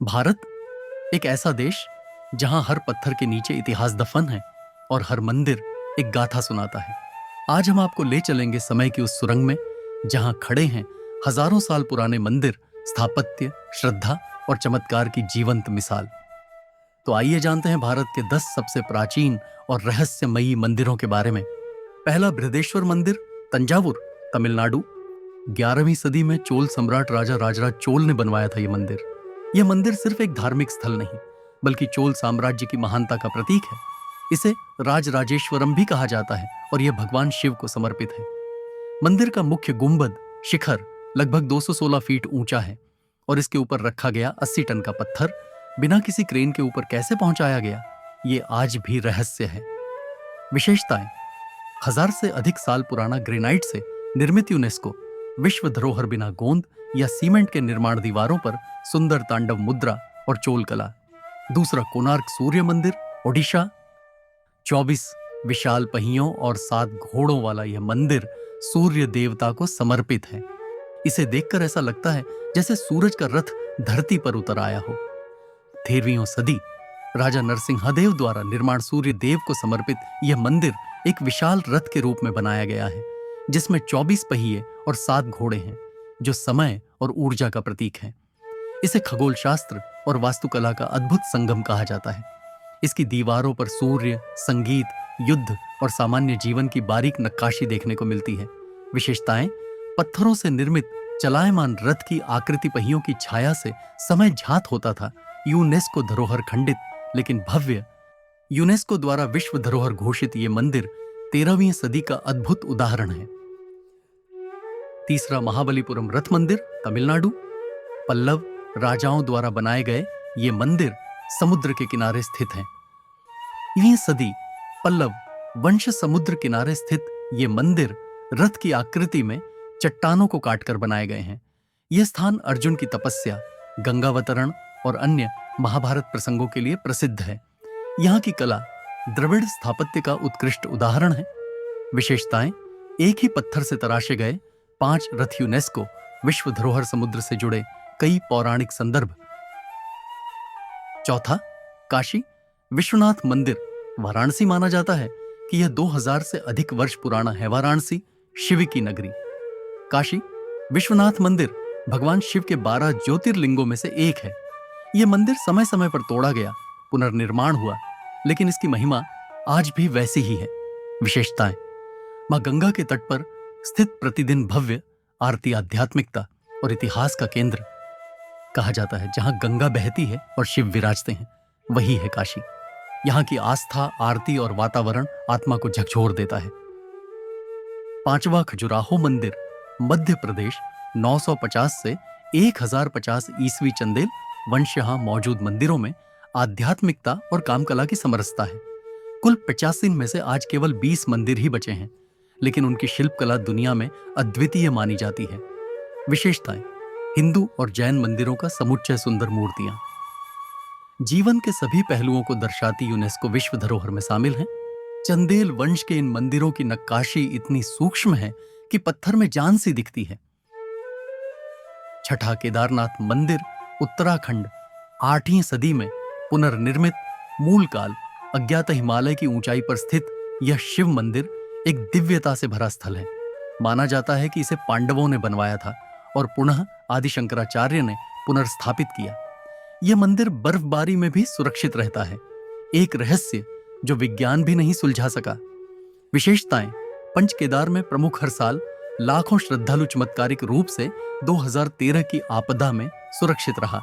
भारत एक ऐसा देश जहां हर पत्थर के नीचे इतिहास दफन है और हर मंदिर एक गाथा सुनाता है। आज हम आपको ले चलेंगे समय की उस सुरंग में जहां खड़े हैं हजारों साल पुराने मंदिर, स्थापत्य, श्रद्धा और चमत्कार की जीवंत मिसाल। तो आइए जानते हैं भारत के 10 सबसे प्राचीन और रहस्यमयी मंदिरों के बारे में। पहला बृहदेश्वर मंदिर, तंजावुर, तमिलनाडु। 11वीं सदी में चोल सम्राट राजा राजराज चोल ने बनवाया था यह मंदिर। यह मंदिर सिर्फ एक धार्मिक स्थल नहीं बल्कि चोल साम्राज्य की महानता का प्रतीक है। इसे राजराजेश्वरम भी कहा जाता है और यह भगवान शिव को समर्पित है। मंदिर का मुख्य गुंबद शिखर लगभग 216 फीट ऊंचा है और इसके ऊपर रखा गया 80 टन का पत्थर बिना किसी क्रेन के ऊपर कैसे पहुंचाया गया, ये आज भी रहस्य है। विशेषताएं: 1000 से अधिक साल पुराना ग्रेनाइट से निर्मित यूनेस्को विश्व धरोहर बिना गोंद या सीमेंट के निर्माण दीवारों पर सुंदर तांडव मुद्रा और चोल कला। दूसरा कोणार्क सूर्य मंदिर, ओडिशा। 24 विशाल पहियों और 7 घोड़ों वाला यह मंदिर सूर्य देवता को समर्पित है। इसे देखकर ऐसा लगता है जैसे सूरज का रथ धरती पर उतर आया हो। 13वीं सदी राजा नरसिंहदेव द्वारा निर्माण सूर्य देव को समर्पित यह मंदिर एक विशाल रथ के रूप में बनाया गया है जिसमें 24 पहिए और 7 घोड़े हैं जो समय और ऊर्जा का प्रतीक है। इसे खगोल शास्त्र और वास्तुकला का अद्भुत संगम कहा जाता है। इसकी दीवारों पर सूर्य, संगीत, युद्ध और सामान्य जीवन की बारीक नक्काशी देखने को मिलती है। विशेषताएं: पत्थरों से निर्मित चलायमान रथ की आकृति पहियों की छाया से समय झात होता था। यूनेस्को धरोहर खंडित लेकिन भव्य, यूनेस्को द्वारा विश्व धरोहर घोषित ये मंदिर 13वीं सदी का अद्भुत उदाहरण है। तीसरा महाबलीपुरम रथ मंदिर, तमिलनाडु। पल्लव राजाओं द्वारा बनाए गए ये मंदिर समुद्र के किनारे स्थित हैं। 9वीं सदी पल्लव वंश समुद्र किनारे स्थित ये मंदिर रथ की आकृति में चट्टानों को काटकर बनाए गए हैं। यह स्थान अर्जुन की तपस्या, गंगावतरण और अन्य महाभारत प्रसंगों के लिए प्रसिद्ध है। यहाँ की कला द्रविड़ स्थापत्य का उत्कृष्ट उदाहरण है। विशेषताएं: एक ही पत्थर से तराशे गए 5 रथ, यूनेस्को विश्व धरोहर, समुद्र से जुड़े कई पौराणिक संदर्भ। चौथा, काशी विश्वनाथ मंदिर, वाराणसी। माना जाता है कि यह 2000 से अधिक वर्ष पुराना है। वाराणसी शिव की नगरी। काशी विश्वनाथ मंदिर भगवान शिव के 12 ज्योतिर्लिंगों में से एक है। यह मंदिर समय समय पर तोड़ा गया, पुनर्निर्माण हुआ, लेकिन इसकी महिमा आज भी वैसी ही है। विशेषताएं: मां गंगा के तट पर स्थित प्रतिदिन भव्य आरती आध्यात्मिकता और इतिहास का केंद्र कहा जाता है। जहां गंगा बहती है और शिव विराजते हैं, वही है काशी। यहां की आस्था, आरती और वातावरण आत्मा को झकझोर देता है। पांचवा, खजुराहो मंदिर, मध्य प्रदेश। 950 से 1050 ईस्वी चंदेल वंश यहां मौजूद मंदिरों में आध्यात्मिकता और कामकला की समरसता है। कुल 85 में से आज केवल 20 मंदिर ही बचे हैं, लेकिन उनकी शिल्पकला दुनिया में अद्वितीय मानी जाती है। विशेषताएं: हिंदू और जैन मंदिरों का समुच्चय सुंदर मूर्तियां, जीवन के सभी पहलुओं को दर्शाती यूनेस्को विश्व धरोहर में शामिल हैं। चंदेल वंश के इन मंदिरों की नक्काशी इतनी सूक्ष्म है कि पत्थर में जान सी दिखती है। छठा, केदारनाथ मंदिर, उत्तराखंड। 8वीं सदी में पुनर्निर्मित, मूल काल अज्ञात हिमालय की ऊंचाई पर स्थित यह शिव मंदिर एक दिव्यता से भरा स्थल है। माना जाता है कि इसे पांडवों ने बनवाया था और पुनः आदि शंकराचार्य ने पुनर्स्थापित किया। यह मंदिर बर्फबारी में भी सुरक्षित रहता है, एक रहस्य जो विज्ञान भी नहीं सुलझा सका। विशेषताएं: पंच केदार में प्रमुख हर साल लाखों श्रद्धालु चमत्कारिक रूप से 2013 की आपदा में सुरक्षित रहा।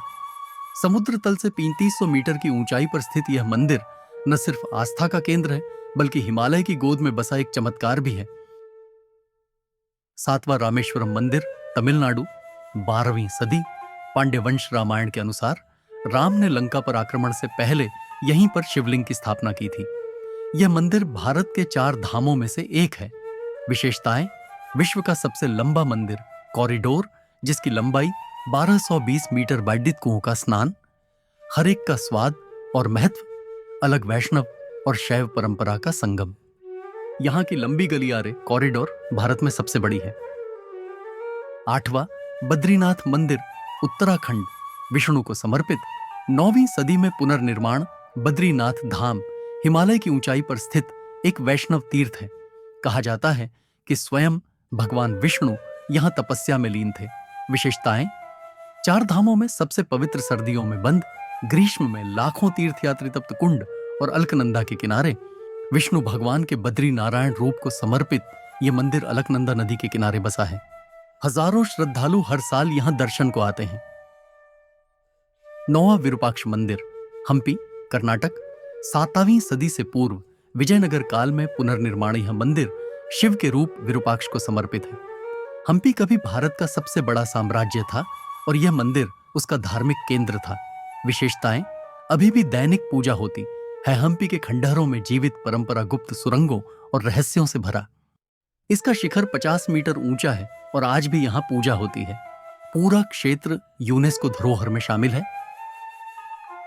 समुद्र तल से 3500 मीटर की ऊंचाई पर स्थित यह मंदिर न सिर्फ आस्था का केंद्र है बल्कि हिमालय की गोद में बसा एक चमत्कार भी है। 7वां, रामेश्वरम मंदिर, तमिलनाडु। 12वीं सदी पांड्य वंश रामायण के अनुसार राम ने लंका पर आक्रमण से पहले यहीं पर शिवलिंग की स्थापना की थी। यह मंदिर भारत के 4 धामों में से एक है। विशेषताएं: विश्व का सबसे लंबा मंदिर, कॉरिडोर, जिसकी लंबाई 1220 मीटर, वैदिक कुओं का स्नान, हर एक का स्वाद और महत्व, अलग वैष्णव और शैव परंपरा का संगम। यहां की लंबी गलियारे, कॉरिडोर, भारत में सबसे बड़ी है। 8वां, बद्रीनाथ मंदिर, उत्तराखंड। विष्णु को समर्पित 9वीं सदी में पुनर्निर्माण बद्रीनाथ धाम हिमालय की ऊंचाई पर स्थित एक वैष्णव तीर्थ है। कहा जाता है कि स्वयं भगवान विष्णु यहां तपस्या में लीन थे। विशेषताएं: 4 धामों में सबसे पवित्र सर्दियों में बंद, ग्रीष्म में लाखों तीर्थयात्री तप्त कुंड और अलकनंदा के किनारे विष्णु भगवान के बद्री नारायण रूप को समर्पित यह मंदिर अलकनंदा नदी के किनारे बसा है। हजारों श्रद्धालु हर साल यहां दर्शन को आते हैं। 9वां विरूपाक्ष मंदिर हम्पी, कर्नाटक। 7वीं सदी से पूर्व विजयनगर काल में पुनर्निर्माण यह मंदिर शिव के रूप विरूपाक्ष को समर्पित है। हम्पी कभी भारत का सबसे बड़ा साम्राज्य था और यह मंदिर उसका धार्मिक केंद्र था। विशेषताएं: अभी भी दैनिक पूजा होती है। हम्पी के खंडहरों में जीवित परंपरा गुप्त सुरंगों और रहस्यों से भरा। इसका शिखर 50 मीटर ऊंचा है और आज भी यहां पूजा होती है। पूरा क्षेत्र यूनेस्को धरोहर में शामिल है।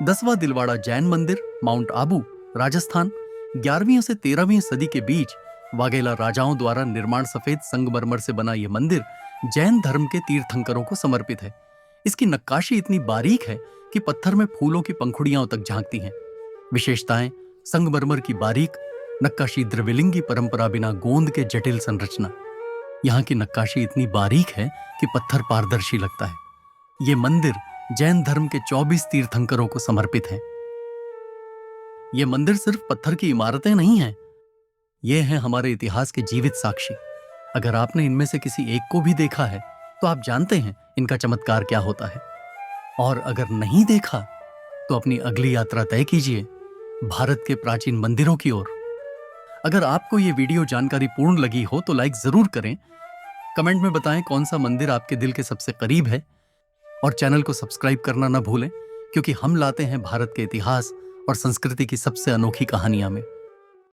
10वां दिलवाड़ा जैन मंदिर माउंट आबू, राजस्थान। 11वीं से 13वीं सदी के बीच वाघेला राजाओं द्वारा निर्माण सफेद संगमरमर से बना यह मंदिर जैन धर्म के तीर्थंकरों को समर्पित है। इसकी नक्काशी इतनी बारीक है कि पत्थर में फूलों की पंखुड़ियां तक झांकती हैं। विशेषताएं: संगमरमर की बारीक नक्काशी, द्रविलिंगी परंपरा बिना गोंद के जटिल संरचना। यहाँ की नक्काशी इतनी बारीक है कि पत्थर पारदर्शी लगता है। ये मंदिर जैन धर्म के 24 तीर्थंकरों को समर्पित है। ये मंदिर सिर्फ पत्थर की इमारतें नहीं हैं, ये हैं हमारे इतिहास के जीवित साक्षी। अगर आपने इनमें से किसी एक को भी देखा है तो आप जानते हैं इनका चमत्कार क्या होता है। और अगर नहीं देखा तो अपनी अगली यात्रा तय कीजिए भारत के प्राचीन मंदिरों की ओर। अगर आपको ये वीडियो जानकारी पूर्ण लगी हो तो लाइक जरूर करें। कमेंट में बताएं कौन सा मंदिर आपके दिल के सबसे करीब है और चैनल को सब्सक्राइब करना ना भूलें, क्योंकि हम लाते हैं भारत के इतिहास और संस्कृति की सबसे अनोखी कहानियां में।